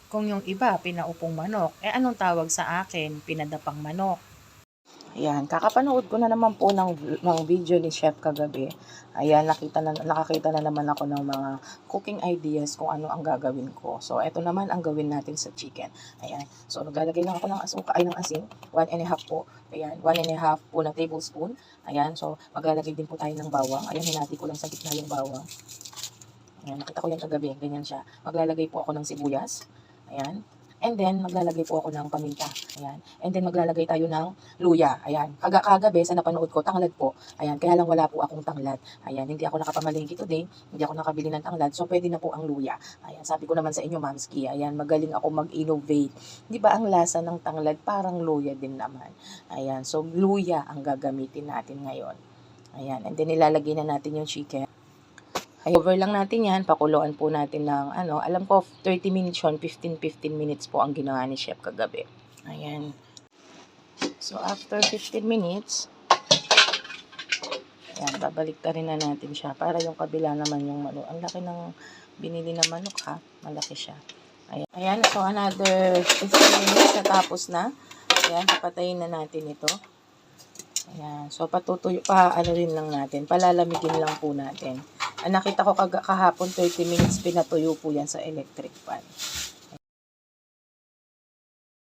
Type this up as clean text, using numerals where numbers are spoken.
Kung yung iba, pinaupong manok, anong tawag sa akin? Pinadapang manok. Ayan, kakapanood ko na naman po ng video ni Chef kagabi. Ayan, nakakita na naman ako ng mga cooking ideas kung ano ang gagawin ko. So, eto naman ang gawin natin sa chicken. Ayan, so naglalagay lang ako ng ng asin, 1½ po. Ayan, 1½ po na tablespoon. Ayan, so maglalagay din po tayo ng bawang. Ayan, hinati ko lang sa gitna yung bawang. Ayan, nakita ko yan kagabi, ganyan siya. Maglalagay po ako ng sibuyas. Ayan. And then, maglalagay po ako ng paminta. Ayan. And then, maglalagay tayo ng luya. Ayan. Kagabi, sa napanood ko, tanglad po. Ayan. Kaya lang wala po akong tanglad. Ayan. Hindi ako nakapamalingki today. Hindi ako nakabili ng tanglad. So, pwede na po ang luya. Ayan. Sabi ko naman sa inyo, Mamski. Ayan. Magaling ako mag-innovate. Di ba ang lasa ng tanglad parang luya din naman. Ayan. So, luya ang gagamitin natin ngayon. Ayan. And then, ilalagay na natin yung chicken. Ay, over lang natin yan, pakuluan po natin ng alam ko 30 minutes yun, 15 minutes po ang ginawa ni Chef kagabi. Ayan. So, after 15 minutes, ayan, babalik ta rin na natin siya para yung kabila naman yung manok. Ang laki ng binili na manok ha, malaki siya. Ayan, ayan, so another 15 minutes, natapos na. Ayan, papatayin na natin ito. Ayan, so rin lang natin, palalamigin lang po natin. Nakita ko kahapon 30 minutes pinatuyo po yan sa electric fan.